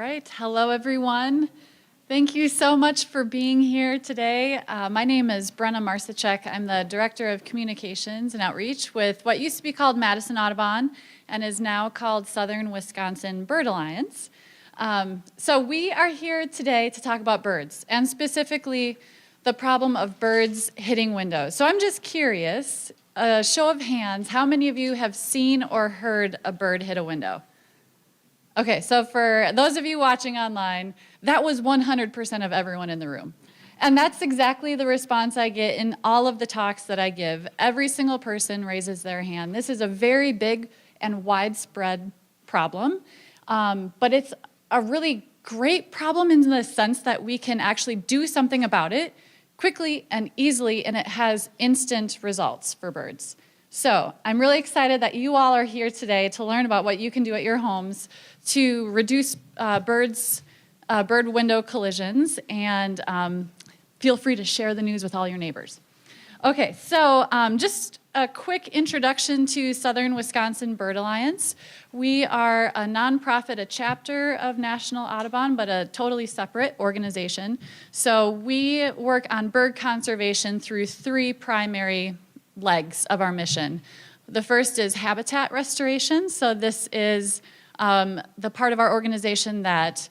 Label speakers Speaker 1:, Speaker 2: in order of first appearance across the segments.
Speaker 1: right. Hello, everyone. Thank you so much for being here today. My name is Brenna Marsacek. I'm the Director of Communications and Outreach with what used to be called Madison Audubon and is now called Southern Wisconsin Bird Alliance. So we are here today to talk about birds, and specifically the problem of birds hitting windows. So I'm just curious, a show of hands, how many of you have seen or heard a bird hit a window? Okay, so for those of you watching online, that was 100% of everyone in the room. And that's exactly the response I get in all of the talks that I give. Every single person raises their hand. This is a very big and widespread problem, but it's a really great problem in the sense that we can actually do something about it quickly and easily, and it has instant results for birds. So I'm really excited that you all are here today to learn about what you can do at your homes to reduce bird window collisions, and feel free to share the news with all your neighbors. Okay, so just a quick introduction to Southern Wisconsin Bird Alliance. We are a nonprofit, a chapter of National Audubon, but a totally separate organization. So we work on bird conservation through three primary legs of our mission. The first is habitat restoration. So this is the part of our organization that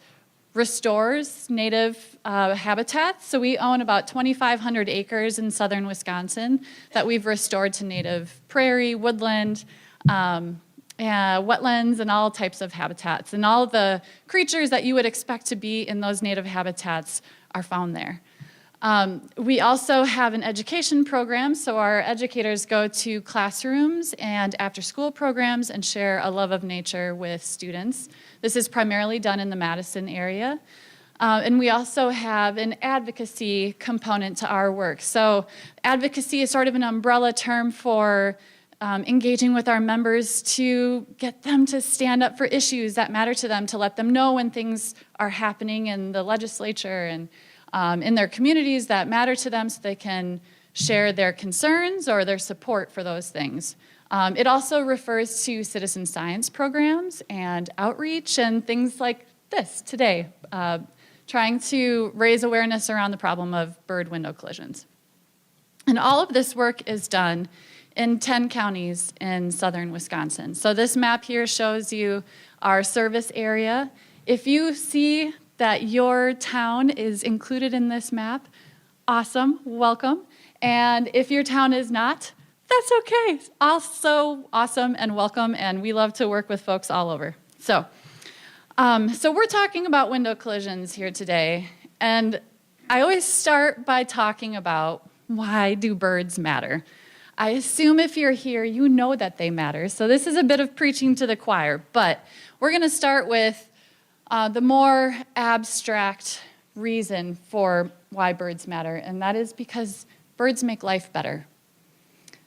Speaker 1: restores native habitats. So we own about 2,500 acres in southern Wisconsin that we've restored to native prairie, woodland, wetlands, and all types of habitats. And all the creatures that you would expect to be in those native habitats are found there. We also have an education program, so our educators go to classrooms and after-school programs and share a love of nature with students. This is primarily done in the Madison area. And we also have an advocacy component to our work. So advocacy is sort of an umbrella term for engaging with our members to get them to stand up for issues that matter to them, to let them know when things are happening in the legislature and in their communities that matter to them, so they can share their concerns or their support for those things. It also refers to citizen science programs and outreach and things like this today, trying to raise awareness around the problem of bird window collisions. And all of this work is done in 10 counties in southern Wisconsin. So this map here shows you our service area. If you see that your town is included in this map, awesome, welcome. And if your town is not, that's okay. Also awesome and welcome, and we love to work with folks all over. So we're talking about window collisions here today, and I always start by talking about why do birds matter. I assume if you're here, you know that they matter, so this is a bit of preaching to the choir, but we're gonna start with the more abstract reason for why birds matter, and that is because birds make life better.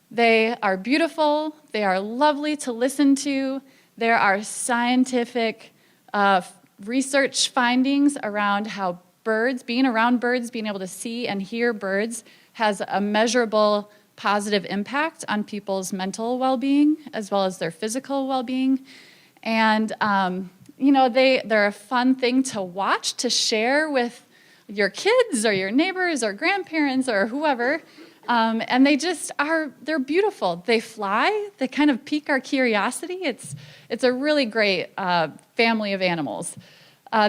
Speaker 1: They are beautiful, they are lovely to listen to, there are scientific research findings around how birds, being around birds, being able to see and hear birds has a measurable positive impact on people's mental well-being as well as their physical well-being. And you know, they're a fun thing to watch, to share with your kids or your neighbors or grandparents or whoever. And they're beautiful. They fly, they kind of pique our curiosity. It's a really great family of animals.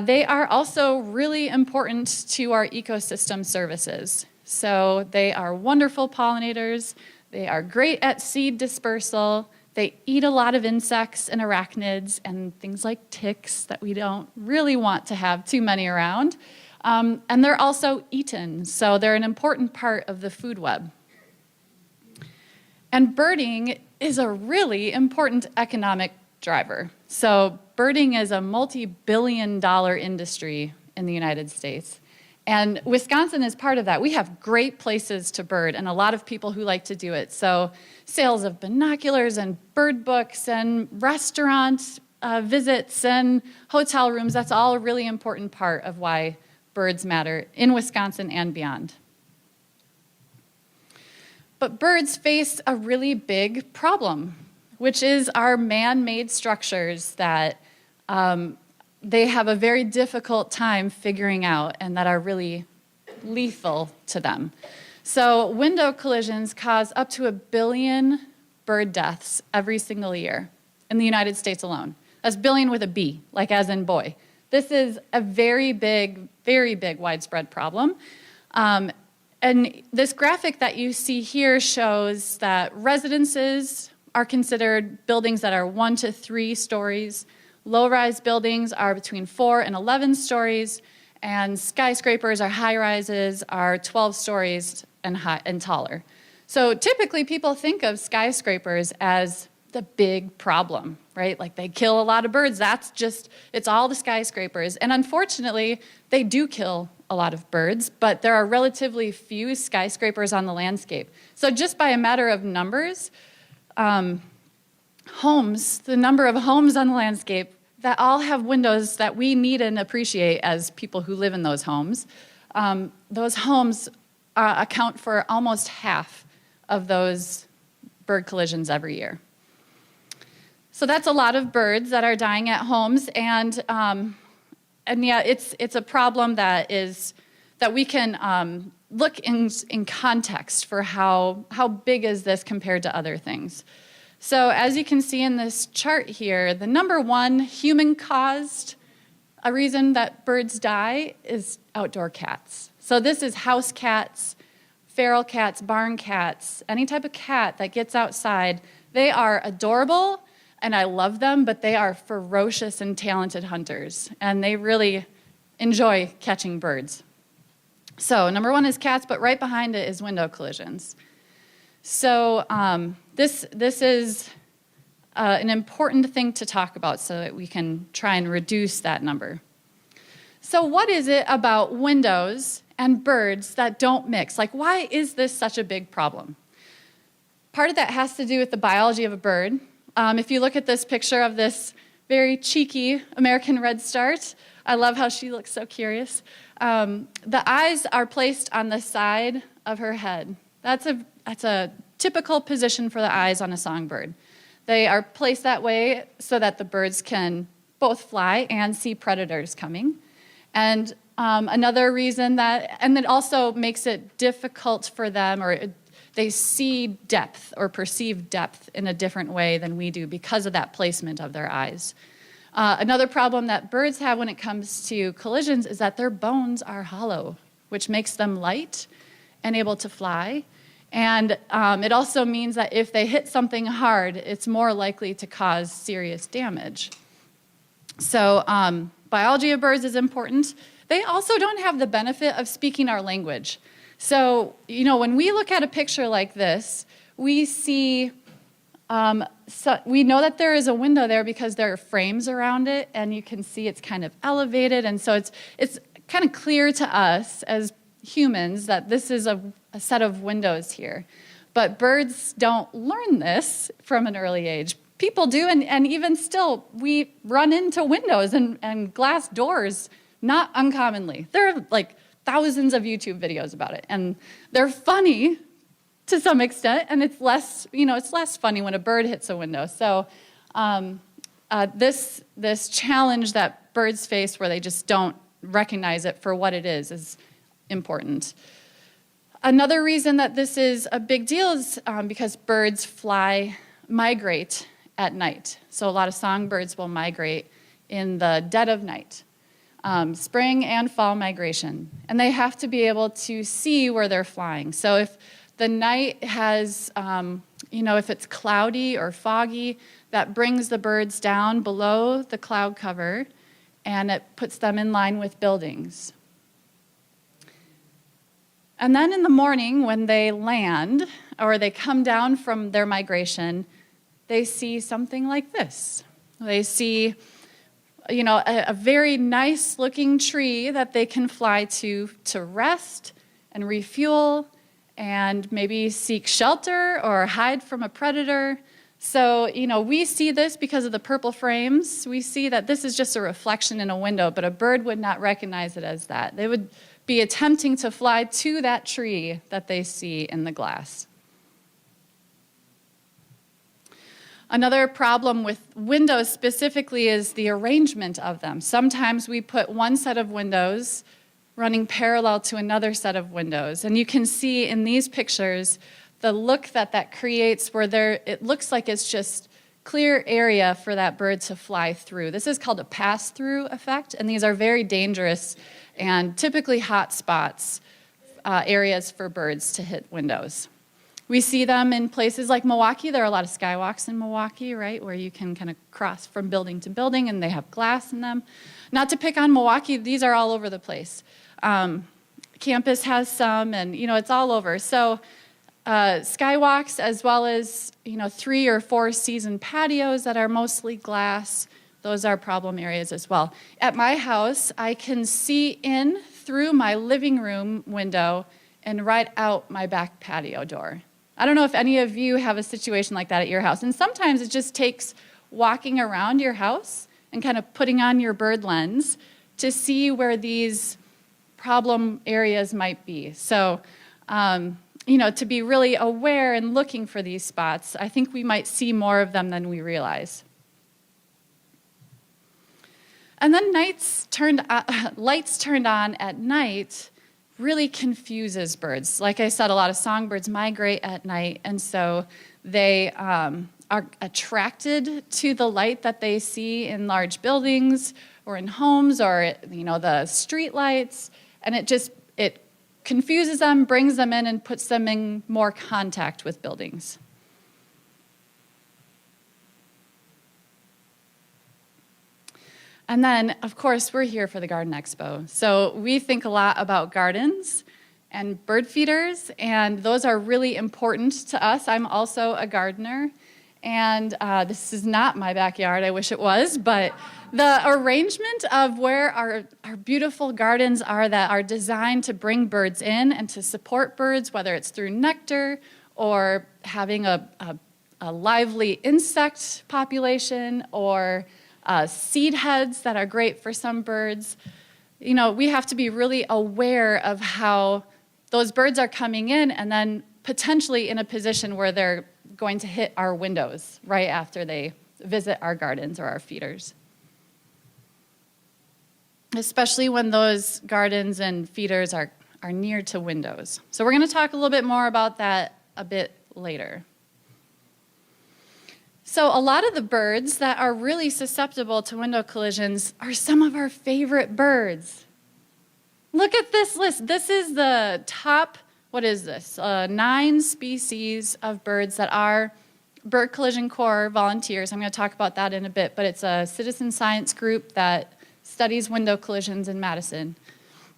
Speaker 1: They are also really important to our ecosystem services. So they are wonderful pollinators, they are great at seed dispersal, they eat a lot of insects and arachnids and things like ticks that we don't really want to have too many around. And they're also eaten, so they're an important part of the food web. And birding is a really important economic driver. So birding is a multi-billion-dollar industry in the United States. And Wisconsin is part of that. We have great places to bird and a lot of people who like to do it. So sales of binoculars and bird books and restaurant visits and hotel rooms, that's all a really important part of why birds matter in Wisconsin and beyond. But birds face a really big problem, which is our man-made structures that they have a very difficult time figuring out and that are really lethal to them. So window collisions cause up to 1 billion bird deaths every single year in the United States alone. That's billion with a B, like as in boy. This is a very big widespread problem. And this graphic that you see here shows that residences are considered buildings that are 1 to 3 stories. Low-rise buildings are between 4 and 11 stories, and skyscrapers or high-rises are 12 stories and taller. So typically people think of skyscrapers as the big problem, right? Like they kill a lot of birds. It's all the skyscrapers. And unfortunately, they do kill a lot of birds, but there are relatively few skyscrapers on the landscape. So just by a matter of numbers, the number of homes on the landscape that all have windows that we need and appreciate as people who live in those homes account for almost half of those bird collisions every year. So that's a lot of birds that are dying at homes, and yeah, it's a problem that we can look in context for how big is this compared to other things. So as you can see in this chart here, the number one human-caused reason that birds die is outdoor cats. So this is house cats, feral cats, barn cats, any type of cat that gets outside. They are adorable, and I love them, but they are ferocious and talented hunters, and they really enjoy catching birds. So number one is cats, but right behind it is window collisions. So this is an important thing to talk about so that we can try and reduce that number. So what is it about windows and birds that don't mix? Like, why is this such a big problem? Part of that has to do with the biology of a bird. If you look at this picture of this very cheeky American redstart, I love how she looks so curious. The eyes are placed on the side of her head. That's a typical position for the eyes on a songbird. They are placed that way so that the birds can both fly and see predators coming. And another reason and it also makes it difficult for them, or they see depth or perceive depth in a different way than we do because of that placement of their eyes. Another problem that birds have when it comes to collisions is that their bones are hollow, which makes them light and able to fly. And it also means that if they hit something hard, it's more likely to cause serious damage. So biology of birds is important. They also don't have the benefit of speaking our language. So, when we look at a picture like this, we see, we know that there is a window there because there are frames around it, and you can see it's kind of elevated, and so it's kind of clear to us as humans that this is a set of windows here. But birds don't learn this from an early age. People do, and even still, we run into windows and glass doors, not uncommonly. There are like thousands of YouTube videos about it, and they're funny to some extent, and it's less funny when a bird hits a window. So this challenge that birds face where they just don't recognize it for what it is important. Another reason that this is a big deal is because birds migrate at night. So a lot of songbirds will migrate in the dead of night. Spring and fall migration. And they have to be able to see where they're flying. So if the night has, if it's cloudy or foggy, that brings the birds down below the cloud cover, and it puts them in line with buildings. And then in the morning when they land, or they come down from their migration, they see something like this. They see a very nice looking tree that they can fly to rest and refuel and maybe seek shelter or hide from a predator. So, we see this because of the purple frames. We see that this is just a reflection in a window, but a bird would not recognize it as that. They would be attempting to fly to that tree that they see in the glass. Another problem with windows specifically is the arrangement of them. Sometimes we put one set of windows running parallel to another set of windows. And you can see in these pictures the look that creates where it looks like it's just clear area for that bird to fly through. This is called a pass-through effect, and these are very dangerous and typically hot spots, areas for birds to hit windows. We see them in places like Milwaukee. There are a lot of skywalks in Milwaukee, right, where you can kind of cross from building to building, and they have glass in them. Not to pick on Milwaukee, these are all over the place. Campus has some, and it's all over. So skywalks, as well as 3 or 4 season patios that are mostly glass, those are problem areas as well. At my house, I can see in through my living room window and right out my back patio door. I don't know if any of you have a situation like that at your house. And sometimes it just takes walking around your house and kind of putting on your bird lens to see where these problem areas might be. So, to be really aware and looking for these spots, I think we might see more of them than we realize. And then lights turned on at night really confuses birds. Like I said, a lot of songbirds migrate at night, and so they are attracted to the light that they see in large buildings or in homes or the street lights, and it confuses them, brings them in, and puts them in more contact with buildings. And then, of course, we're here for the Garden Expo. So we think a lot about gardens and bird feeders, and those are really important to us. I'm also a gardener, and this is not my backyard. I wish it was, but the arrangement of where our beautiful gardens are that are designed to bring birds in and to support birds, whether it's through nectar or having a lively insect population or seed heads that are great for some birds. We have to be really aware of how those birds are coming in and then potentially in a position where they're going to hit our windows right after they visit our gardens or our feeders. Especially when those gardens and feeders are near to windows. So we're going to talk a little bit more about that a bit later. So a lot of the birds that are really susceptible to window collisions are some of our favorite birds. Look at this list. This is the top, 9 species of birds that are Bird Collision Corps volunteers. I'm going to talk about that in a bit, but it's a citizen science group that studies window collisions in Madison.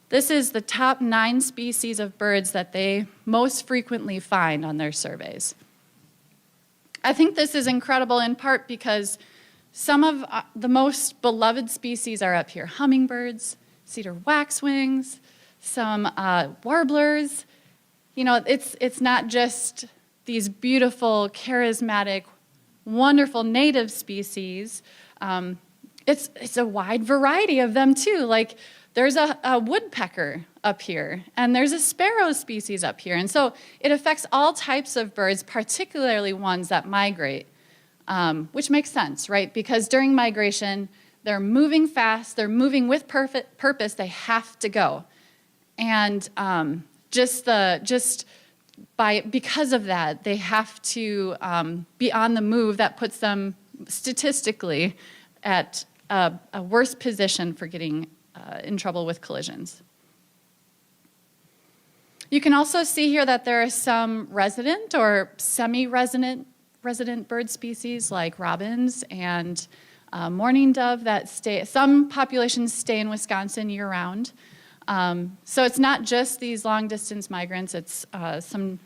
Speaker 1: This is the top 9 species of birds that they most frequently find on their surveys. I think this is incredible in part because some of the most beloved species are up here. Hummingbirds, cedar waxwings, some warblers. It's not just these beautiful, charismatic, wonderful native species. It's a wide variety of them too. Like there's a woodpecker up here, and there's a sparrow species up here. And so it affects all types of birds, particularly ones that migrate, which makes sense, right? Because during migration, they're moving fast, they're moving with purpose, they have to go. And because of that, they have to be on the move. That puts them statistically at a worse position for getting in trouble with collisions. You can also see here that there are some resident or semi-resident bird species like robins and mourning dove that some populations stay in Wisconsin year-round. So it's not just these long-distance migrants, it's some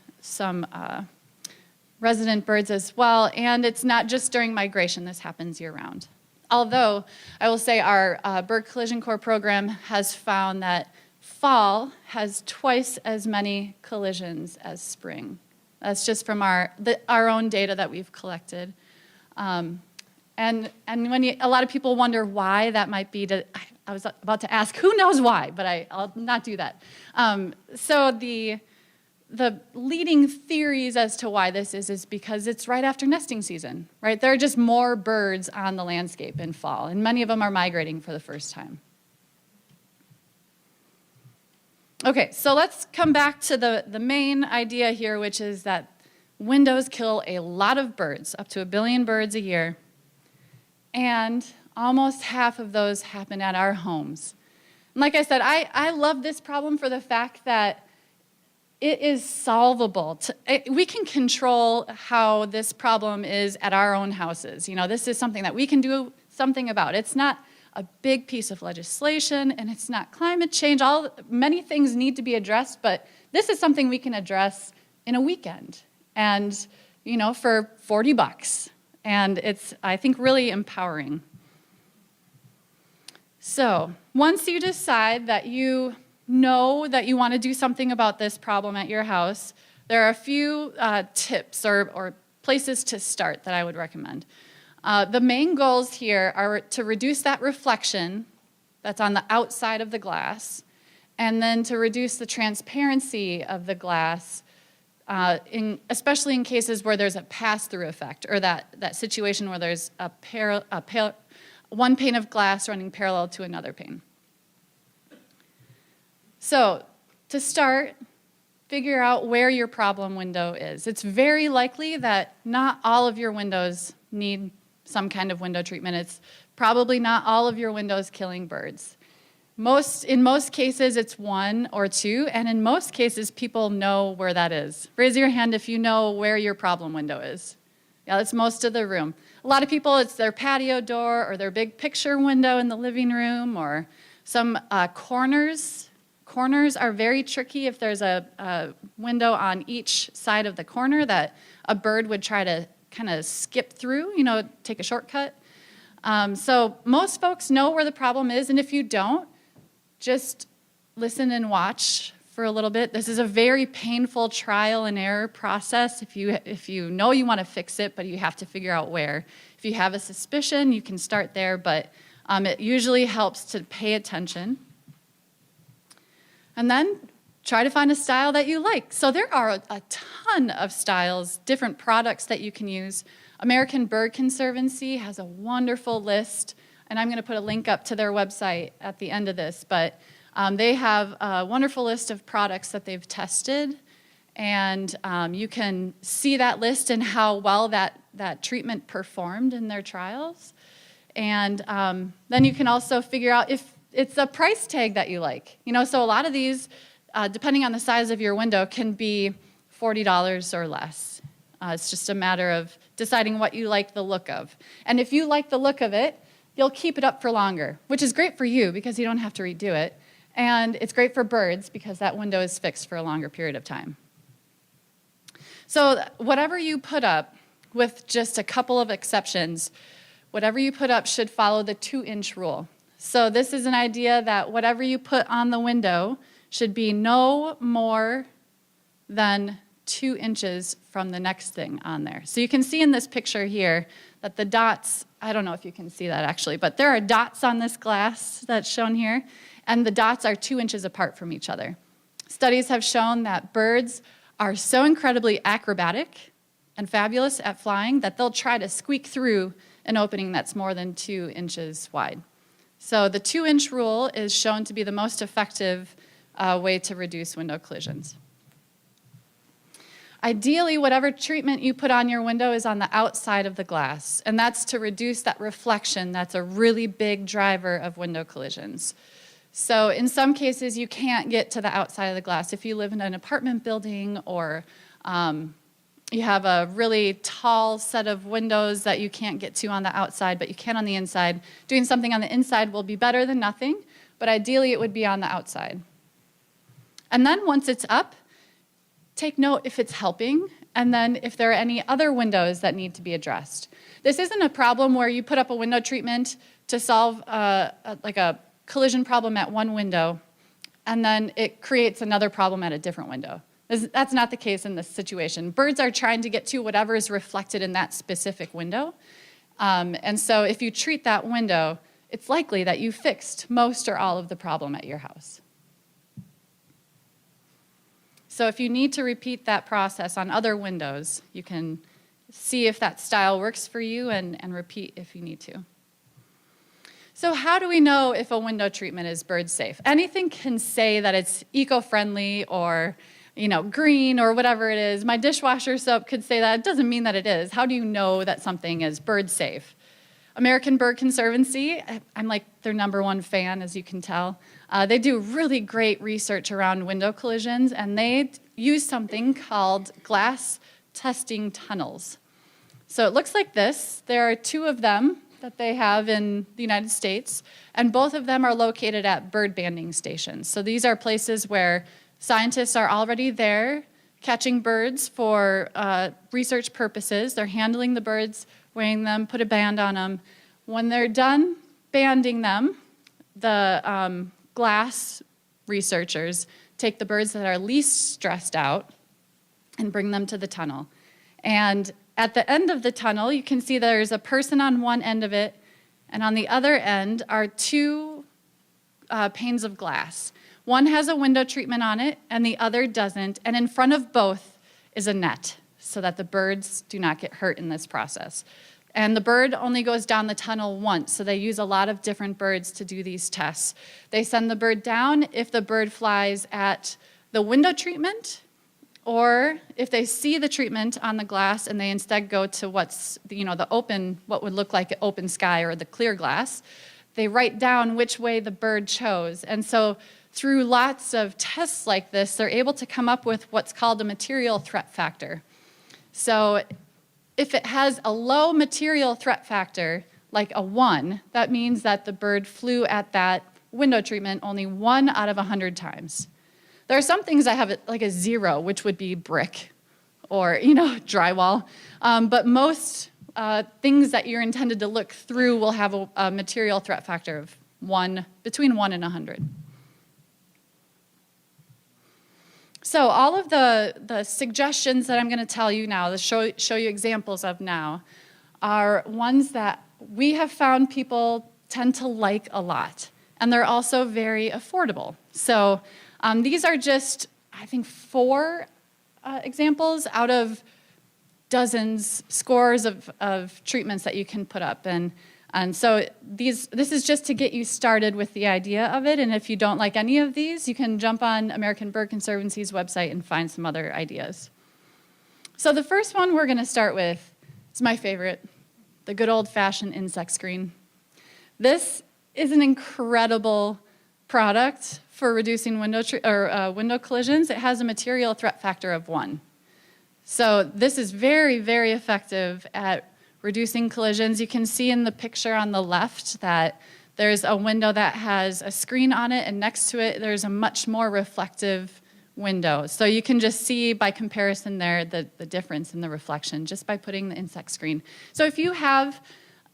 Speaker 1: resident birds as well, and it's not just during migration, this happens year-round. Although, I will say our Bird Collision Corps program has found that fall has twice as many collisions as spring. That's just from our own data that we've collected. And when a lot of people wonder why that might be, I was about to ask, who knows why, but I'll not do that. So the leading theories as to why this is because it's right after nesting season, right? There are just more birds on the landscape in fall, and many of them are migrating for the first time. Okay, so let's come back to the main idea here, which is that windows kill a lot of birds, up to 1 billion birds a year, and almost half of those happen at our homes. And like I said, I love this problem for the fact that it is solvable. We can control how this problem is at our own houses. You know, this is something that we can do something about. It's not a big piece of legislation, and it's not climate change. Many things need to be addressed, but this is something we can address in a weekend, and you know, for $40. And it's, I think, really empowering. So once you decide that you know that you want to do something about this problem at your house, there are a few tips or places to start that I would recommend. The main goals here are to reduce that reflection that's on the outside of the glass, and then to reduce the transparency of the glass, especially in cases where there's a pass-through effect, or that situation where there's one pane of glass running parallel to another pane. So, to start, figure out where your problem window is. It's very likely that not all of your windows need some kind of window treatment. It's probably not all of your windows killing birds. In most cases, it's 1 or 2, and in most cases, people know where that is. Raise your hand if you know where your problem window is. Yeah, that's most of the room. A lot of people, it's their patio door or their big picture window in the living room, or some corners. Corners are very tricky if there's a window on each side of the corner that a bird would try to kind of skip through, you know, take a shortcut. So most folks know where the problem is, and if you don't, just listen and watch for a little bit. This is a very painful trial and error process if you know you want to fix it, but you have to figure out where. If you have a suspicion, you can start there, but it usually helps to pay attention. And then try to find a style that you like. So there are a ton of styles, different products that you can use. American Bird Conservancy has a wonderful list, and I'm going to put a link up to their website at the end of this, but they have a wonderful list of products that they've tested, and you can see that list and how well that treatment performed in their trials. And then you can also figure out if it's a price tag that you like. You know, so a lot of these, depending on the size of your window, can be $40 or less. It's just a matter of deciding what you like the look of. And if you like the look of it, you'll keep it up for longer, which is great for you because you don't have to redo it. And it's great for birds because that window is fixed for a longer period of time. So whatever you put up, with just a couple of exceptions, whatever you put up should follow the 2-inch rule. So this is an idea that whatever you put on the window should be no more than 2 inches from the next thing on there. So you can see in this picture here that the dots, I don't know if you can see that actually, but there are dots on this glass that's shown here, and the dots are 2 inches apart from each other. Studies have shown that birds are so incredibly acrobatic and fabulous at flying that they'll try to squeak through an opening that's more than 2 inches wide. So the 2-inch rule is shown to be the most effective way to reduce window collisions. Ideally, whatever treatment you put on your window is on the outside of the glass, and that's to reduce that reflection. That's a really big driver of window collisions. So in some cases, you can't get to the outside of the glass. If you live in an apartment building, or you have a really tall set of windows that you can't get to on the outside, but you can on the inside, doing something on the inside will be better than nothing, but ideally it would be on the outside. And then once it's up, take note if it's helping, and then if there are any other windows that need to be addressed. This isn't a problem where you put up a window treatment to solve like a collision problem at one window, and then it creates another problem at a different window. That's not the case in this situation. Birds are trying to get to whatever is reflected in that specific window. And so if you treat that window, it's likely that you fixed most or all of the problem at your house. So if you need to repeat that process on other windows, you can see if that style works for you and repeat if you need to. So how do we know if a window treatment is bird safe? Anything can say that it's eco-friendly or green or whatever it is. My dishwasher soap could say that. It doesn't mean that it is. How do you know that something is bird safe? American Bird Conservancy, I'm like their #1 fan, as you can tell. They do really great research around window collisions, and they use something called glass testing tunnels. So it looks like this. There are 2 of them that they have in the United States, and both of them are located at bird banding stations. So these are places where scientists are already there catching birds for research purposes. They're handling the birds, weighing them, put a band on them. When they're done banding them, the glass researchers take the birds that are least stressed out and bring them to the tunnel. And at the end of the tunnel, you can see there's a person on one end of it, and on the other end are 2 panes of glass. One has a window treatment on it, and the other doesn't, and in front of both is a net so that the birds do not get hurt in this process. And the bird only goes down the tunnel once, so they use a lot of different birds to do these tests. They send the bird down if the bird flies at the window treatment, or if they see the treatment on the glass and they instead go to what's the open, what would look like an open sky or the clear glass, they write down which way the bird chose. And so through lots of tests like this, they're able to come up with what's called a material threat factor. So if it has a low material threat factor, like a 1, that means that the bird flew at that window treatment only 1 out of 100 times. There are some things that have like a 0, which would be brick or drywall. But most things that you're intended to look through will have a material threat factor of between 1 and 100. So all of the suggestions that I'm going to tell you now, show you examples of now, are ones that we have found people tend to like a lot. And they're also very affordable. So these are just, I think, 4 examples out of dozens, scores of treatments that you can put up. And so this is just to get you started with the idea of it. And if you don't like any of these, you can jump on American Bird Conservancy's website and find some other ideas. So the first one we're going to start with is my favorite, the good old-fashioned insect screen. This is an incredible product for reducing window collisions. It has a material threat factor of 1. So this is very, very effective at reducing collisions. You can see in the picture on the left that there's a window that has a screen on it, and next to it there's a much more reflective window. So you can just see by comparison there the difference in the reflection just by putting the insect screen. So if you have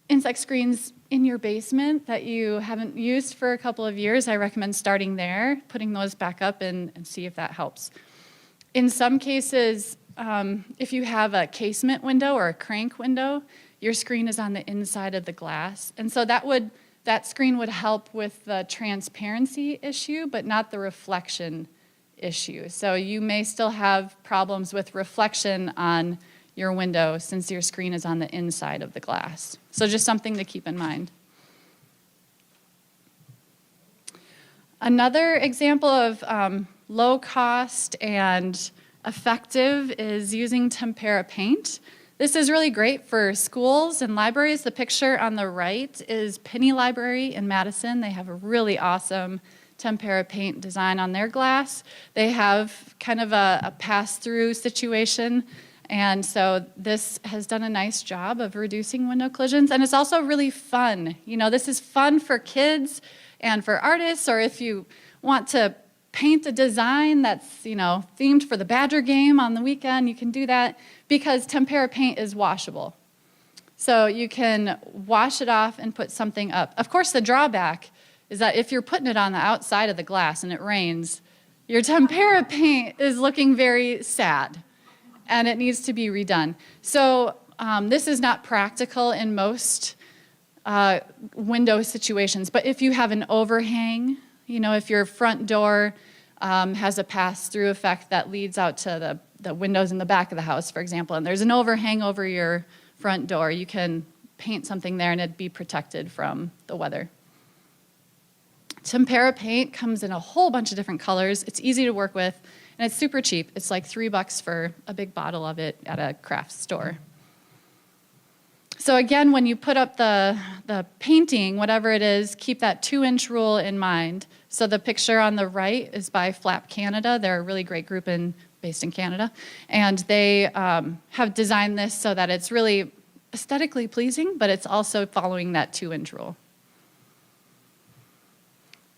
Speaker 1: insect screens in your basement that you haven't used for a couple of years, I recommend starting there, putting those back up and see if that helps. In some cases, if you have a casement window or a crank window, your screen is on the inside of the glass. And so that screen would help with the transparency issue, but not the reflection issue. So you may still have problems with reflection on your window since your screen is on the inside of the glass. So just something to keep in mind. Another example of low cost and effective is using tempera paint. This is really great for schools and libraries. The picture on the right is Penny Library in Madison. They have a really awesome tempera paint design on their glass. They have kind of a pass-through situation, and so this has done a nice job of reducing window collisions, and it's also really fun. This is fun for kids and for artists, or if you want to paint a design that's, themed for the Badger game on the weekend, you can do that because tempera paint is washable. So you can wash it off and put something up. Of course, the drawback is that if you're putting it on the outside of the glass and it rains, your tempera paint is looking very sad and it needs to be redone. So this is not practical in most window situations, but if you have an overhang, if your front door has a pass-through effect that leads out to the windows in the back of the house, for example, and there's an overhang over your front door. You can paint something there and it'd be protected from the weather. Tempera paint comes in a whole bunch of different colors. It's easy to work with, and it's super cheap. It's like $3 for a big bottle of it at a craft store. So again, when you put up the painting, whatever it is, keep that 2-inch rule in mind. So the picture on the right is by Flap Canada. They're a really great group based in Canada. And they have designed this so that it's really aesthetically pleasing, but it's also following that 2-inch rule.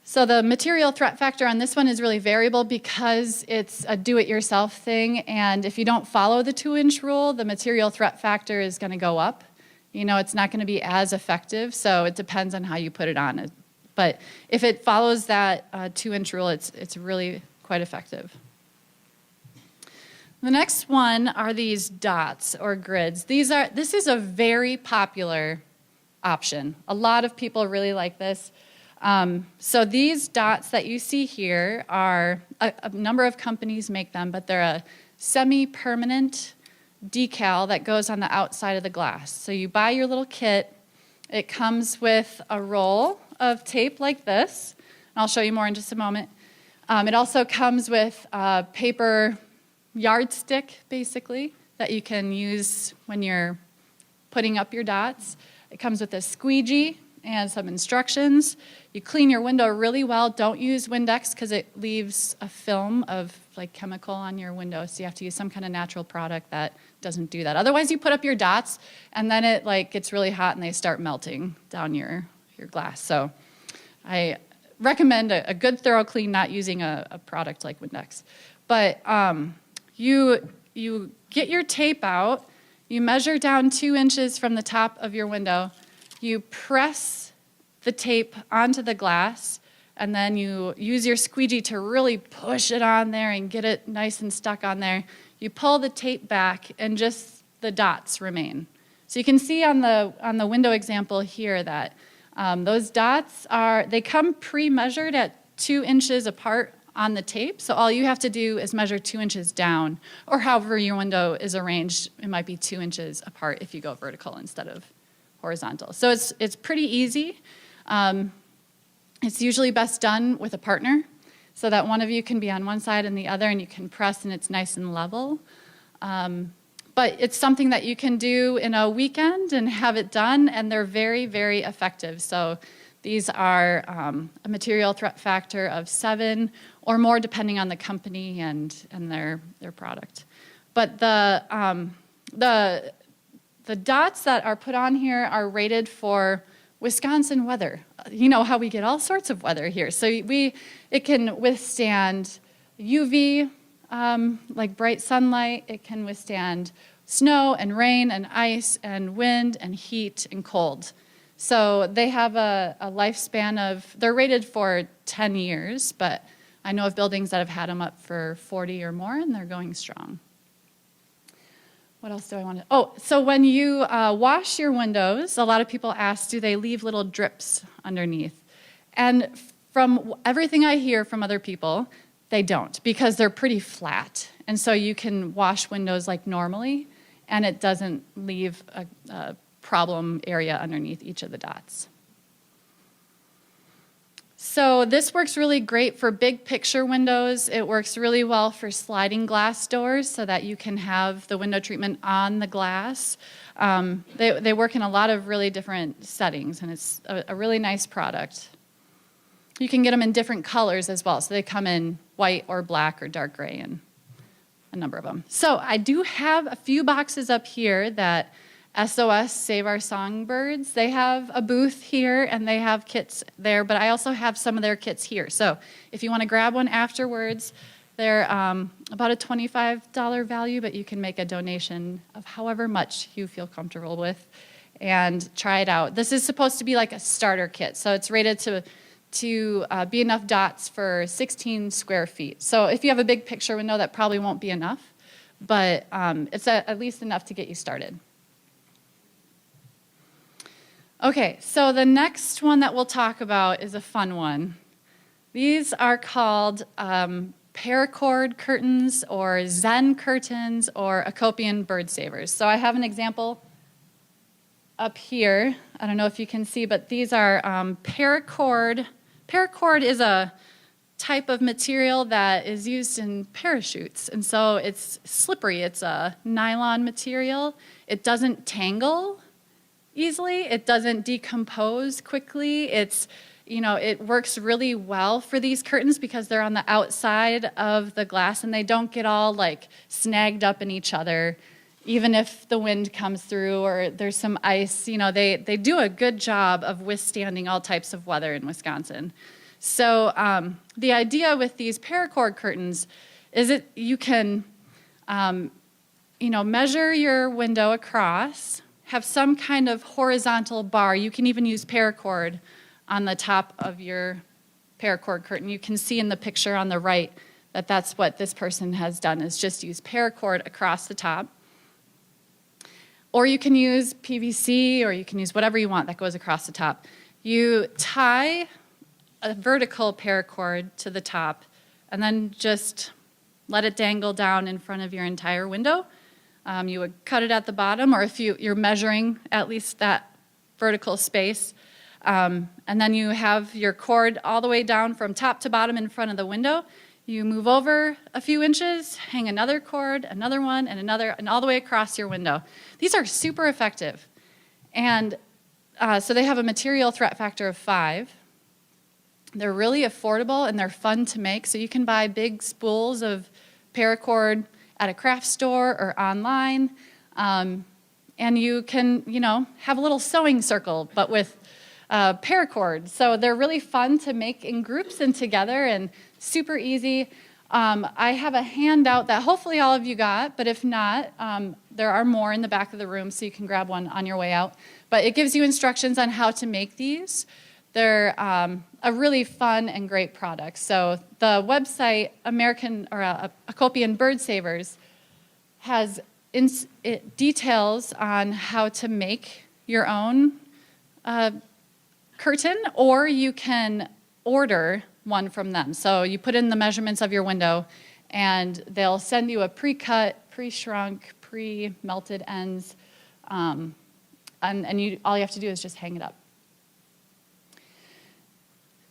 Speaker 1: So the material threat factor on this one is really variable because it's a do-it-yourself thing, and if you don't follow the 2-inch rule, the material threat factor is going to go up. You know, it's not going to be as effective, so it depends on how you put it on. But if it follows that 2-inch rule, it's really quite effective. The next one are these dots or grids. This is a very popular option. A lot of people really like this. So these dots that you see here are, a number of companies make them, but they're a semi-permanent decal that goes on the outside of the glass. So you buy your little kit. It comes with a roll of tape like this. And I'll show you more in just a moment. It also comes with a paper yardstick, basically, that you can use when you're putting up your dots. It comes with a squeegee and some instructions. You clean your window really well. Don't use Windex because it leaves a film of like chemical on your window. So you have to use some kind of natural product that doesn't do that. Otherwise, you put up your dots and then it like gets really hot and they start melting down your glass. So I recommend a good thorough clean, not using a product like Windex. But you get your tape out. You measure down 2 inches from the top of your window. You press the tape onto the glass, and then you use your squeegee to really push it on there and get it nice and stuck on there. You pull the tape back, and just the dots remain. So you can see on the window example here that those dots they come pre-measured at 2 inches apart on the tape. So all you have to do is measure 2 inches down, or however your window is arranged. It might be 2 inches apart if you go vertical instead of horizontal. So it's pretty easy. It's usually best done with a partner so that one of you can be on one side and the other, and you can press and it's nice and level. But it's something that you can do in a weekend and have it done, and they're very, very effective. So these are a material threat factor of 7 or more depending on the company and their product. But the dots that are put on here are rated for Wisconsin weather. You know how we get all sorts of weather here. So it can withstand UV, like bright sunlight. It can withstand snow and rain and ice and wind and heat and cold. So they have a lifespan they're rated for 10 years, but I know of buildings that have had them up for 40 or more, and they're going strong. What else do I want to? Oh, so when you wash your windows, a lot of people ask, do they leave little drips underneath? And from everything I hear from other people, they don't, because they're pretty flat. And so you can wash windows like normally, and it doesn't leave a problem area underneath each of the dots. So this works really great for big picture windows. It works really well for sliding glass doors so that you can have the window treatment on the glass. They work in a lot of really different settings, and it's a really nice product. You can get them in different colors as well. So they come in white or black or dark gray, and a number of them. So I do have a few boxes up here that SOS Save Our Songbirds. They have a booth here and they have kits there, but I also have some of their kits here. So if you want to grab one afterwards, they're about a $25 value, but you can make a donation of however much you feel comfortable with and try it out. This is supposed to be like a starter kit, so it's rated to be enough dots for 16 square feet. So if you have a big picture window, that probably won't be enough, but it's at least enough to get you started. Okay, so the next one that we'll talk about is a fun one. These are called paracord curtains or Zen curtains or Acopian bird savers. So I have an example up here. I don't know if you can see, but these are paracord. Paracord is a type of material that is used in parachutes, and so it's slippery. It's a nylon material. It doesn't tangle easily. It doesn't decompose quickly. It works really well for these curtains because they're on the outside of the glass and they don't get all like snagged up in each other. Even if the wind comes through or there's some ice, they do a good job of withstanding all types of weather in Wisconsin. So the idea with these paracord curtains is that you can, measure your window across, have some kind of horizontal bar. You can even use paracord on the top of your paracord curtain. You can see in the picture on the right that that's what this person has done, is just use paracord across the top. Or you can use PVC, or you can use whatever you want that goes across the top. You tie a vertical paracord to the top and then just let it dangle down in front of your entire window. You would cut it at the bottom, or if you're measuring at least that vertical space. And then you have your cord all the way down from top to bottom in front of the window. You move over a few inches, hang another cord, another one, and another, and all the way across your window. These are super effective. And so they have a material threat factor of 5. They're really affordable and they're fun to make. So you can buy big spools of paracord at a craft store or online. And you can, have a little sewing circle, but with paracord. So they're really fun to make in groups and together and super easy. I have a handout that hopefully all of you got, but if not, there are more in the back of the room, so you can grab one on your way out. But it gives you instructions on how to make these. They're a really fun and great product. So the website, Acopian Bird Savers, has details on how to make your own curtain, or you can order one from them. So you put in the measurements of your window, and they'll send you a pre-cut, pre-shrunk, pre-melted ends, and all you have to do is just hang it up.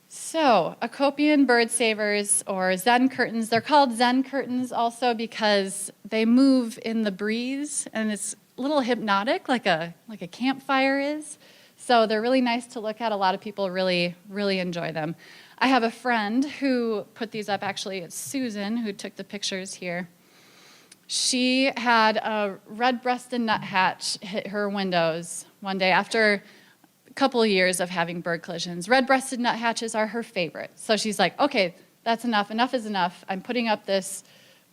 Speaker 1: So, Acopian Bird Savers, or Zen curtains, they're called Zen curtains also because they move in the breeze, and it's a little hypnotic, like a campfire is. So they're really nice to look at. A lot of people really, really enjoy them. I have a friend who put these up. Actually, it's Susan who took the pictures here. She had a red-breasted nuthatch hit her windows one day after a couple of years of having bird collisions. Red-breasted nuthatches are her favorite. So she's like, okay, that's enough. Enough is enough. I'm putting up this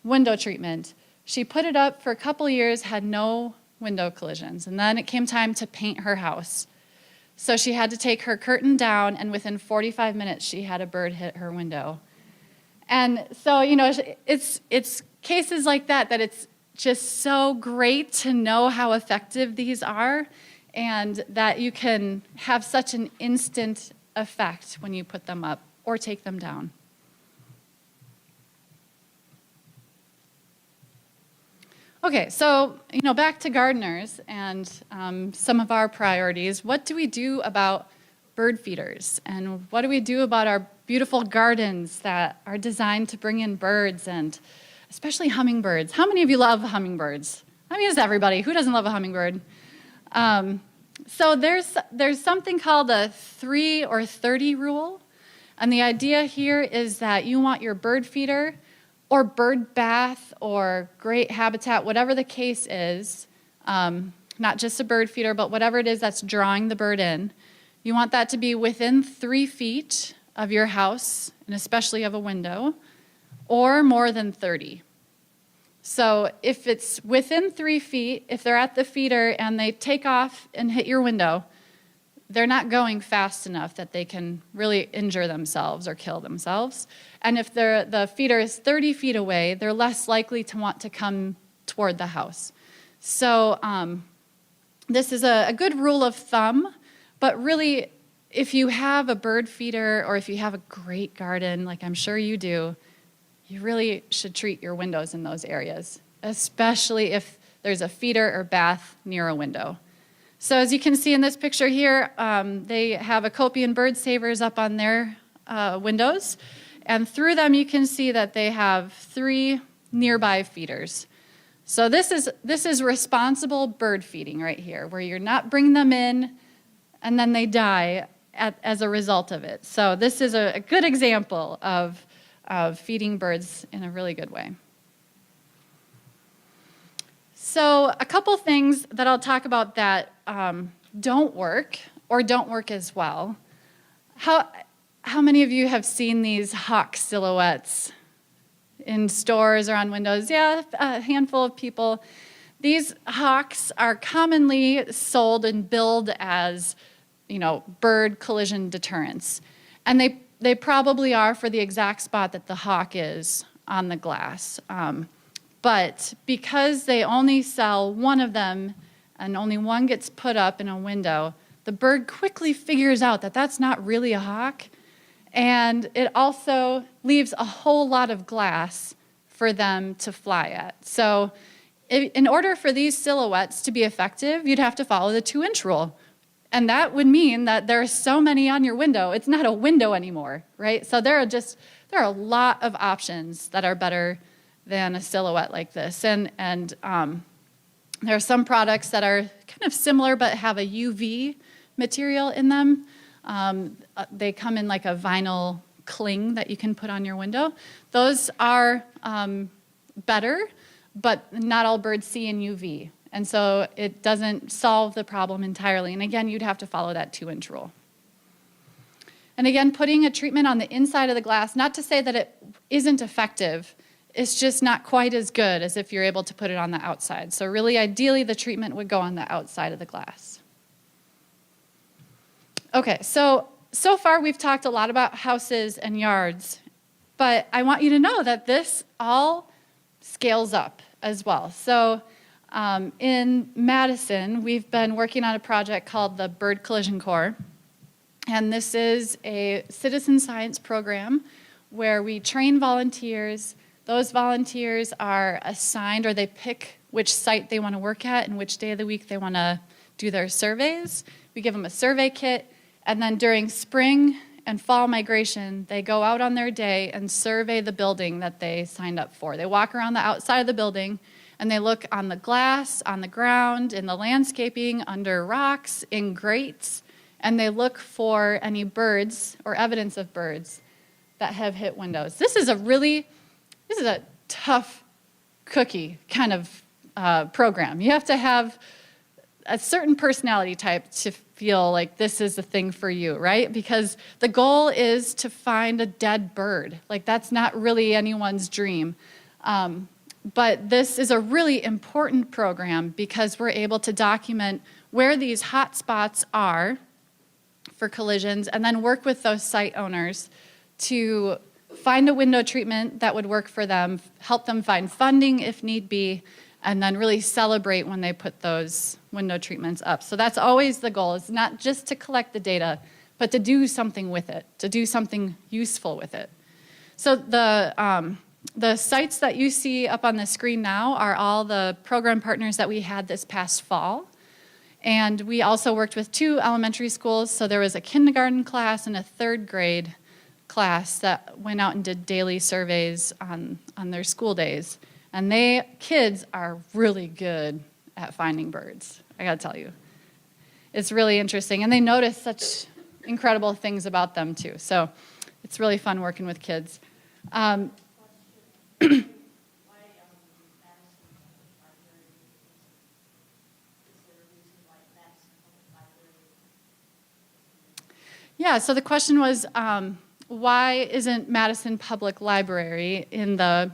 Speaker 1: window treatment. She put it up for a couple of years, had no window collisions. And then it came time to paint her house. So she had to take her curtain down, and within 45 minutes, she had a bird hit her window. And so, it's cases like that it's just so great to know how effective these are, and that you can have such an instant effect when you put them up or take them down. Okay, so, back to gardeners and some of our priorities. What do we do about bird feeders? And what do we do about our beautiful gardens that are designed to bring in birds, and especially hummingbirds? How many of you love hummingbirds? I mean, it's everybody. Who doesn't love a hummingbird? So there's something called a 3 or 30 rule. And the idea here is that you want your bird feeder or bird bath or great habitat, whatever the case is, not just a bird feeder, but whatever it is that's drawing the bird in, you want that to be within 3 feet of your house, and especially of a window, or more than 30. So if it's within 3 feet, if they're at the feeder and they take off and hit your window, they're not going fast enough that they can really injure themselves or kill themselves. And if the feeder is 30 feet away, they're less likely to want to come toward the house. So this is a good rule of thumb, but really if you have a bird feeder or if you have a great garden, like I'm sure you do, you really should treat your windows in those areas, especially if there's a feeder or bath near a window. So as you can see in this picture here, they have Acopian bird savers up on their windows. And through them, you can see that they have 3 nearby feeders. So this is responsible bird feeding right here, where you're not bringing them in and then they die as a result of it. So this is a good example of feeding birds in a really good way. So a couple things that I'll talk about that don't work or don't work as well. How many of you have seen these hawk silhouettes in stores or on windows? Yeah, a handful of people. These hawks are commonly sold and billed as, bird collision deterrents. And they probably are for the exact spot that the hawk is on the glass. But because they only sell one of them and only one gets put up in a window, the bird quickly figures out that that's not really a hawk. And it also leaves a whole lot of glass for them to fly at. So in order for these silhouettes to be effective, you'd have to follow the 2-inch rule. And that would mean that there are so many on your window, it's not a window anymore, right? So there are a lot of options that are better than a silhouette like this. And there are some products that are kind of similar but have a UV material in them. They come in like a vinyl cling that you can put on your window. Those are better, but not all birds see in UV. And so it doesn't solve the problem entirely. And again, you'd have to follow that 2-inch rule. And again, putting a treatment on the inside of the glass, not to say that it isn't effective, it's just not quite as good as if you're able to put it on the outside. So really, ideally, the treatment would go on the outside of the glass. Okay, so far we've talked a lot about houses and yards, but I want you to know that this all scales up as well. So in Madison, we've been working on a project called the Bird Collision Corps, and this is a citizen science program where we train volunteers. Those volunteers are assigned, or they pick which site they want to work at and which day of the week they want to do their surveys. We give them a survey kit, and then during spring and fall migration, they go out on their day and survey the building that they signed up for. They walk around the outside of the building, and they look on the glass, on the ground, in the landscaping, under rocks, in grates, and they look for any birds or evidence of birds that have hit windows. This is a tough cookie kind of program. You have to have a certain personality type to feel like this is the thing for you, right? Because the goal is to find a dead bird. Like, that's not really anyone's dream. But this is a really important program because we're able to document where these hot spots are for collisions and then work with those site owners to find a window treatment that would work for them, help them find funding if need be, and then really celebrate when they put those window treatments up. So that's always the goal, is not just to collect the data, but to do something with it, to do something useful with it. So the sites that you see up on the screen now are all the program partners that we had this past fall. And we also worked with 2 elementary schools. So there was a kindergarten class and a 3rd grade class that went out and did daily surveys on their school days. And kids are really good at finding birds, I gotta tell you. It's really interesting. And they notice such incredible things about them too. So it's really fun working with kids. Yeah, so the question was, why isn't Madison Public Library in the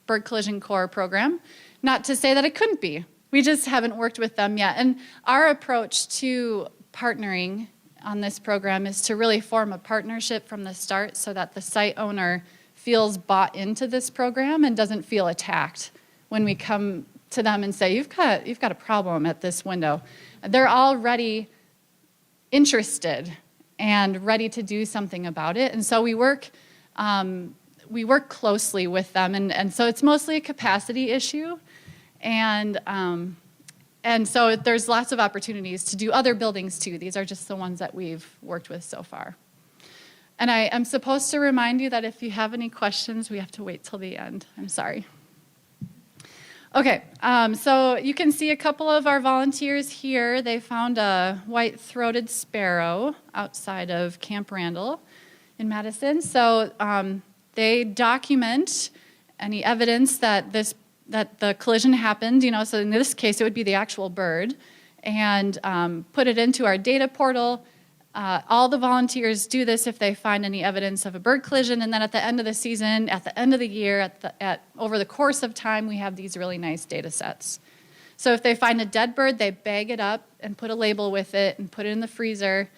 Speaker 1: Bird Collision Corps program? Not to say that it couldn't be. We just haven't worked with them yet. And our approach to partnering on this program is to really form a partnership from the start so that the site owner feels bought into this program and doesn't feel attacked when we come to them and say, you've got a problem at this window. They're already interested and ready to do something about it. And so we work closely with them, and so it's mostly a capacity issue. And so there's lots of opportunities to do other buildings too. These are just the ones that we've worked with so far. And I am supposed to remind you that if you have any questions, we have to wait till the end. I'm sorry. Okay, so you can see a couple of our volunteers here. They found a white-throated sparrow outside of Camp Randall in Madison. So they document any evidence that the collision happened, so in this case it would be the actual bird, and put it into our data portal. All the volunteers do this if they find any evidence of a bird collision, and then at the end of the season, at the end of the year, over the course of time, we have these really nice data sets. So if they find a dead bird, they bag it up and put a label with it and put it in the freezer.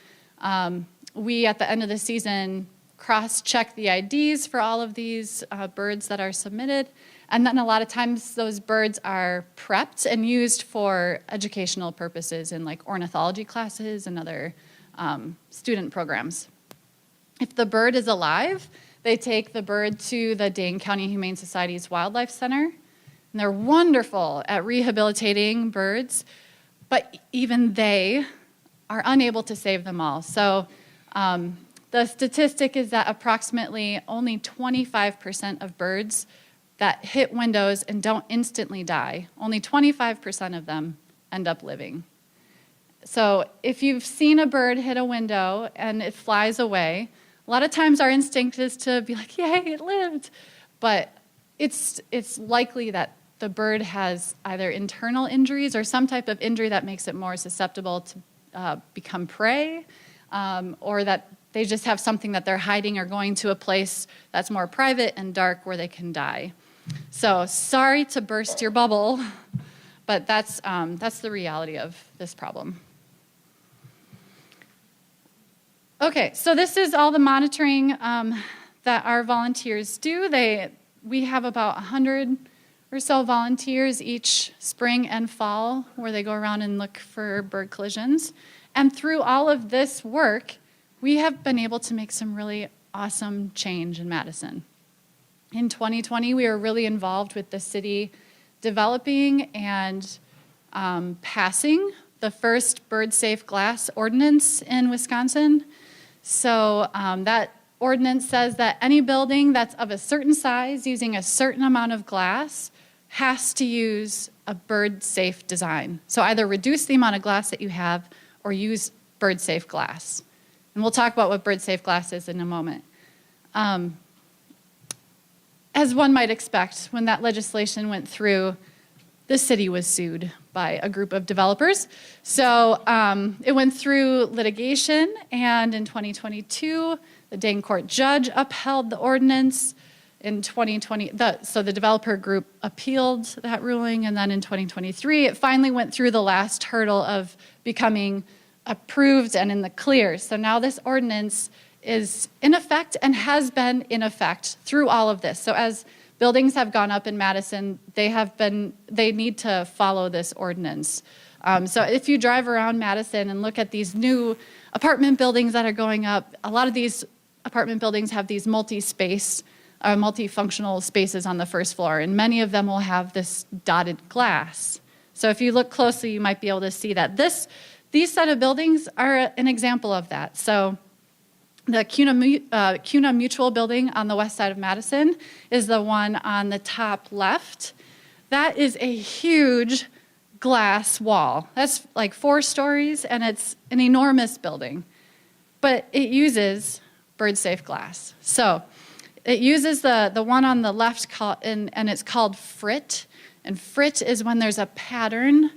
Speaker 1: We, at the end of the season, cross-check the IDs for all of these birds that are submitted, and then a lot of times those birds are prepped and used for educational purposes in like ornithology classes and other student programs. If the bird is alive, they take the bird to the Dane County Humane Society's Wildlife Center, and they're wonderful at rehabilitating birds, but even they are unable to save them all. So the statistic is that approximately only 25% of birds that hit windows and don't instantly die, only 25% of them end up living. So if you've seen a bird hit a window and it flies away, a lot of times our instinct is to be like, yay, it lived. But it's likely that the bird has either internal injuries or some type of injury that makes it more susceptible to become prey, or that they just have something that they're hiding or going to a place that's more private and dark where they can die. So sorry to burst your bubble, but that's the reality of this problem. Okay, so this is all the monitoring that our volunteers do. We have about 100 or so volunteers each spring and fall where they go around and look for bird collisions. And through all of this work, we have been able to make some really awesome change in Madison. In 2020, we were really involved with the city developing and passing the first bird-safe glass ordinance in Wisconsin. So that ordinance says that any building that's of a certain size using a certain amount of glass has to use a bird-safe design. So either reduce the amount of glass that you have or use bird-safe glass. And we'll talk about what bird-safe glass is in a moment. As one might expect, when that legislation went through, the city was sued by a group of developers. So it went through litigation, and in 2022, the Dane Court judge upheld the ordinance. In 2020, so the developer group appealed that ruling, and then in 2023, it finally went through the last hurdle of becoming approved and in the clear. So now this ordinance is in effect and has been in effect through all of this. So as buildings have gone up in Madison, they need to follow this ordinance. So if you drive around Madison and look at these new apartment buildings that are going up, a lot of these apartment buildings have these multifunctional spaces on the first floor, and many of them will have this dotted glass. So if you look closely, you might be able to see that these set of buildings are an example of that. So the CUNA Mutual building on the west side of Madison is the one on the top left. That is a huge glass wall. That's like 4 stories, and it's an enormous building. But it uses bird-safe glass. So it uses the one on the left, and it's called frit. And frit is when there's a pattern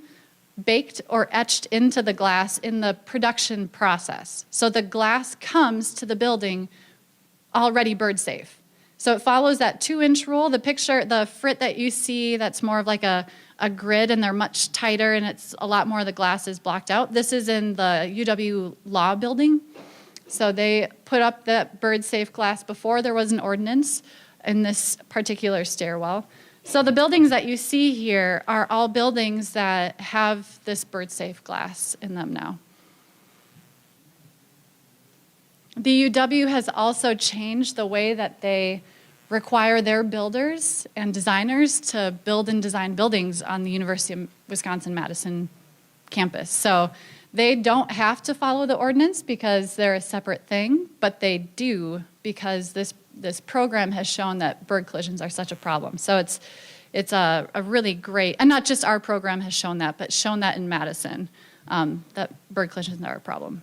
Speaker 1: baked or etched into the glass in the production process. So the glass comes to the building already bird safe. So it follows that 2-inch rule. The frit that you see, that's more of like a grid, and they're much tighter, and it's a lot more of the glass is blocked out. This is in the UW Law building. So they put up that bird safe glass before there was an ordinance in this particular stairwell. So the buildings that you see here are all buildings that have this bird-safe glass in them now. The UW has also changed the way that they require their builders and designers to build and design buildings on the University of Wisconsin-Madison campus. So they don't have to follow the ordinance because they're a separate thing, but they do because this program has shown that bird collisions are such a problem. So it's a really great, and not just our program has shown that, but shown that in Madison, that bird collisions are a problem.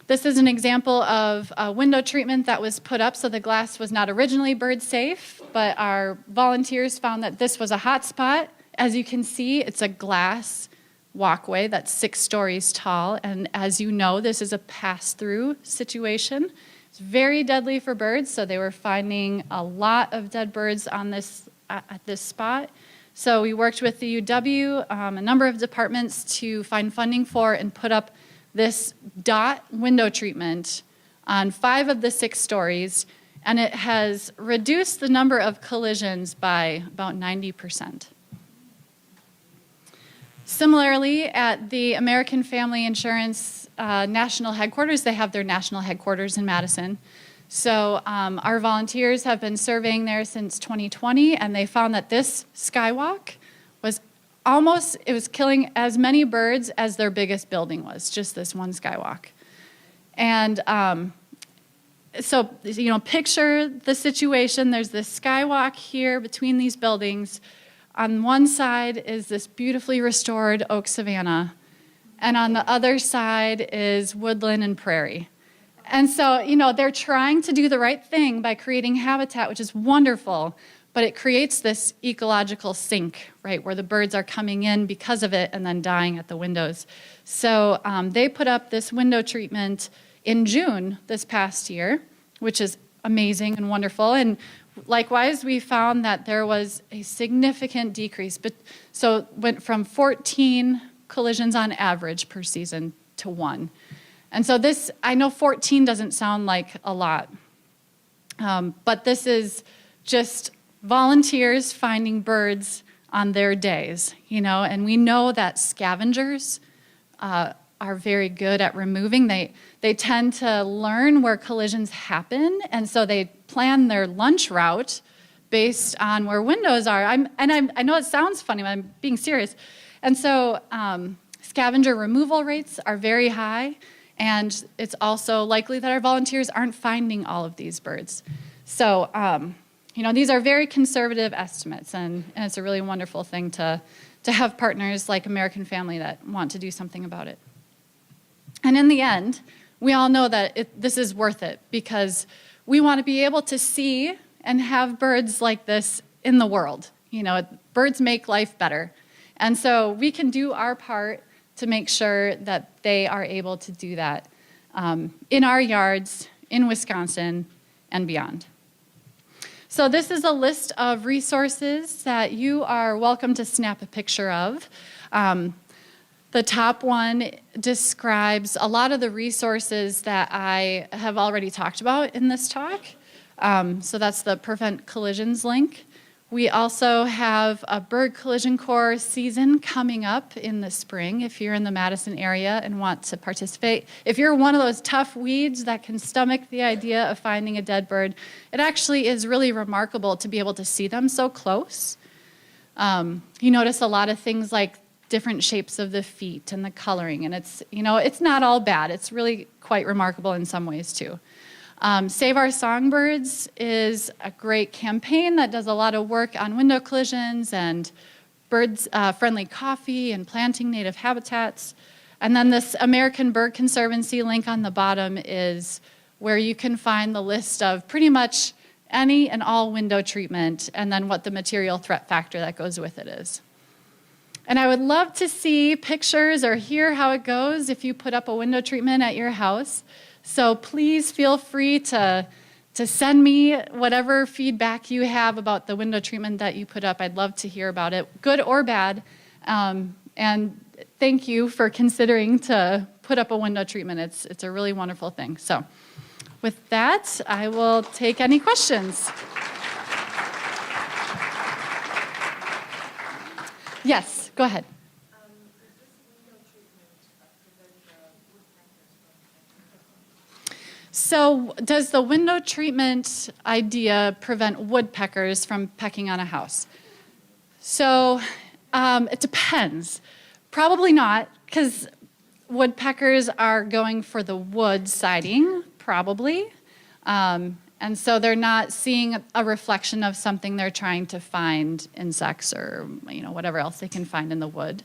Speaker 1: This is an example of a window treatment that was put up, so the glass was not originally bird safe, but our volunteers found that this was a hot spot. As you can see, it's a glass walkway that's 6 stories tall, and as you know, this is a pass-through situation. It's very deadly for birds, so they were finding a lot of dead birds on this at this spot. So we worked with the UW, a number of departments to find funding for and put up this dot window treatment on 5 of the 6 stories, and it has reduced the number of collisions by about 90%. Similarly, at the American Family Insurance national headquarters, they have their national headquarters in Madison. So our volunteers have been surveying there since 2020, and they found that this skywalk was it was killing as many birds as their biggest building was, just this one skywalk. And so, picture the situation. There's this skywalk here between these buildings. On one side is this beautifully restored oak savanna, and on the other side is woodland and prairie. And so, they're trying to do the right thing by creating habitat, which is wonderful, but it creates this ecological sink, right, where the birds are coming in because of it and then dying at the windows. So they put up this window treatment in June this past year, which is amazing and wonderful. And likewise, we found that there was a significant decrease. So it went from 14 collisions on average per season to 1. And so this, I know 14 doesn't sound like a lot, but this is just volunteers finding birds on their days, and we know that scavengers are very good at removing. They tend to learn where collisions happen, and so they plan their lunch route based on where windows are. I know it sounds funny, but I'm being serious. And so scavenger removal rates are very high, and it's also likely that our volunteers aren't finding all of these birds. So these are very conservative estimates, and it's a really wonderful thing to have partners like American Family that want to do something about it. And in the end, we all know that this is worth it because we want to be able to see and have birds like this in the world. Birds make life better. And so we can do our part to make sure that they are able to do that in our yards, in Wisconsin, and beyond. So this is a list of resources that you are welcome to snap a picture of. The top one describes a lot of the resources that I have already talked about in this talk. So that's the Prevent Collisions link. We also have a bird collision corps season coming up in the spring if you're in the Madison area and want to participate. If you're one of those tough weeds that can stomach the idea of finding a dead bird, it actually is really remarkable to be able to see them so close. You notice a lot of things like different shapes of the feet and the coloring, and it's not all bad. It's really quite remarkable in some ways too. Save Our Songbirds is a great campaign that does a lot of work on window collisions and birds-friendly coffee and planting native habitats. And then this American Bird Conservancy link on the bottom is where you can find the list of pretty much any and all window treatment and then what the material threat factor that goes with it is. And I would love to see pictures or hear how it goes if you put up a window treatment at your house. So please feel free to send me whatever feedback you have about the window treatment that you put up. I'd love to hear about it, good or bad. And thank you for considering to put up a window treatment. It's a really wonderful thing. So with that, I will take any questions. Yes, go ahead. So does the window treatment idea prevent woodpeckers from pecking on a house? So it depends. Probably not, because woodpeckers are going for the wood siding, probably. And so they're not seeing a reflection of something they're trying to find, insects or whatever else they can find in the wood.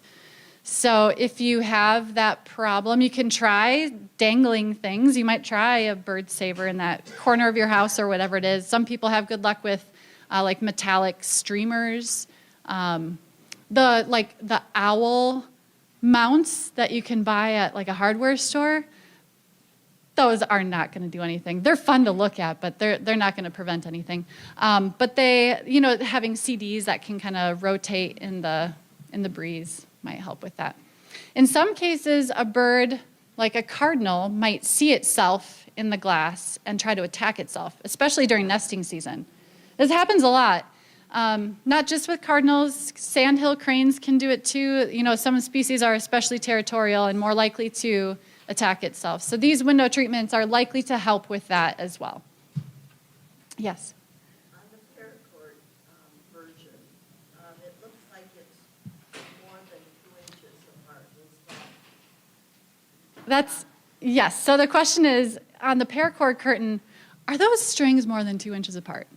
Speaker 1: So if you have that problem, you can try dangling things. You might try a bird saver in that corner of your house or whatever it is. Some people have good luck with like metallic streamers. The owl mounts that you can buy at like a hardware store, those are not going to do anything. They're fun to look at, but they're not going to prevent anything. But they, having CDs that can kind of rotate in the breeze might help with that. In some cases, a bird, like a cardinal, might see itself in the glass and try to attack itself, especially during nesting season. This happens a lot. Not just with cardinals, sandhill cranes can do it too. Some species are especially territorial and more likely to attack itself. So these window treatments are likely to help with that as well. Yes?
Speaker 2: On the paracord version, it looks like it's more than 2 inches apart.
Speaker 1: Yes. So the question is, on the paracord curtain, are those strings more than 2 inches apart?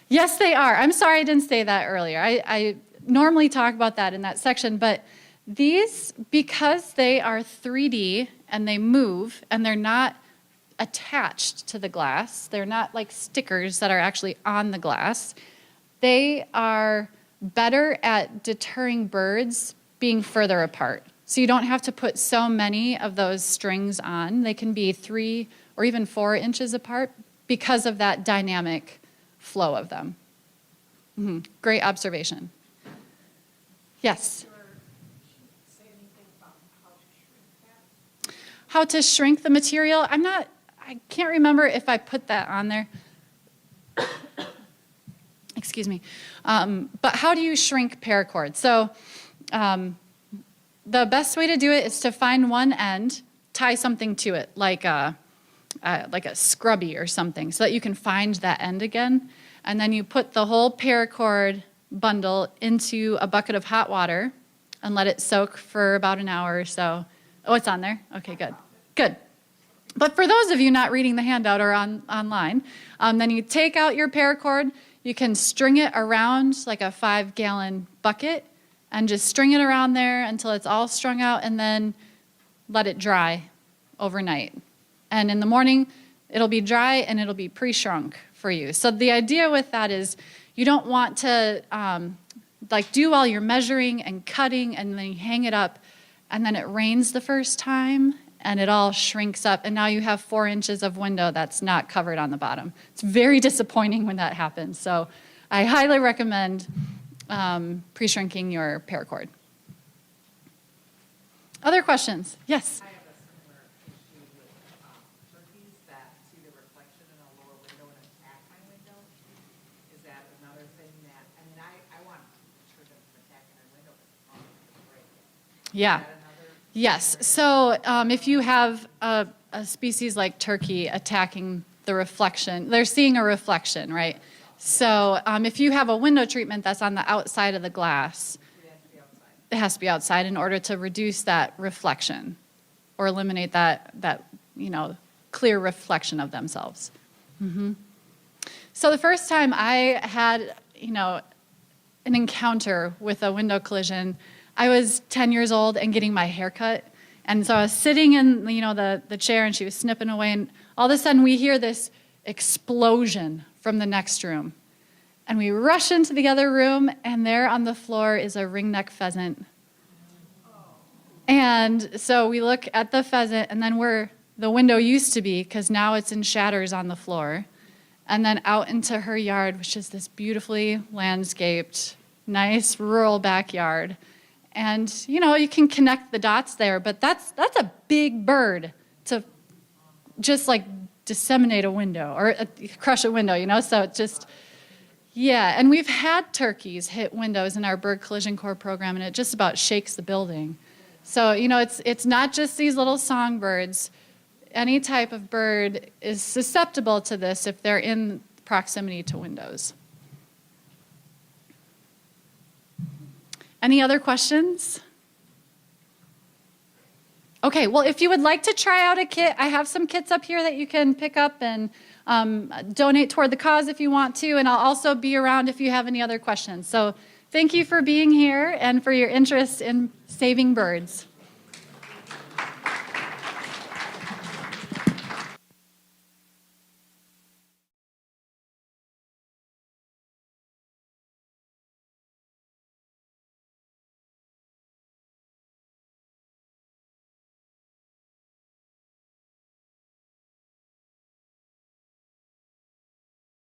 Speaker 1: Yes, they are. I'm sorry I didn't say that earlier. I normally talk about that in that section, but these, because they are 3D and they move and they're not attached to the glass, they're not like stickers that are actually on the glass, they are better at deterring birds being further apart. So you don't have to put so many of those strings on. They can be 3 or even 4 inches apart because of that dynamic flow of them. Great observation. Yes? How to shrink the material? I can't remember if I put that on there. Excuse me. But how do you shrink paracord? So the best way to do it is to find one end, tie something to it, like a scrubby or something, so that you can find that end again. And then you put the whole paracord bundle into a bucket of hot water and let it soak for about an hour or so. Oh, it's on there? Okay, good. Good. But for those of you not reading the handout or online, then you take out your paracord. You can string it around like a 5-gallon bucket and just string it around there until it's all strung out and then let it dry overnight. And in the morning, it'll be dry and it'll be pre-shrunk for you. So the idea with that is you don't want to do all your measuring and cutting and then you hang it up and then it rains the first time and it all shrinks up and now you have 4 inches of window that's not covered on the bottom. It's very disappointing when that happens. So I highly recommend pre-shrinking your paracord. Other questions? Yes?
Speaker 3: I have a similar issue with turkeys that see the reflection in a lower window and attack my window. Is that another thing that, I want to them from attacking my window, but it's break it.
Speaker 1: Yeah. Yes. So if you have a species like turkey attacking the reflection, they're seeing a reflection, right? So if you have a window treatment that's on the outside of the glass, it has to be outside in order to reduce that reflection or eliminate that clear reflection of themselves. So the first time I had, an encounter with a window collision, I was 10 years old and getting my hair cut. And so I was sitting in, the chair and she was snipping away and all of a sudden we hear this explosion from the next room. And we rush into the other room and there on the floor is a ringneck pheasant. And so we look at the pheasant and then where the window used to be, because now it's in shatters on the floor, and then out into her yard, which is this beautifully landscaped, nice rural backyard. And, you can connect the dots there, but that's a big bird to just like disseminate a window or crush a window, so it's just, yeah. And we've had turkeys hit windows in our bird collision core program and it just about shakes the building. So, it's not just these little songbirds. any type of bird is susceptible to this if they're in proximity to windows. Any other questions? Okay, well, if you would like to try out a kit, I have some kits up here that you can pick up and donate toward the cause if you want to, and I'll also be around if you have any other questions. So thank you for being here and for your interest in saving birds.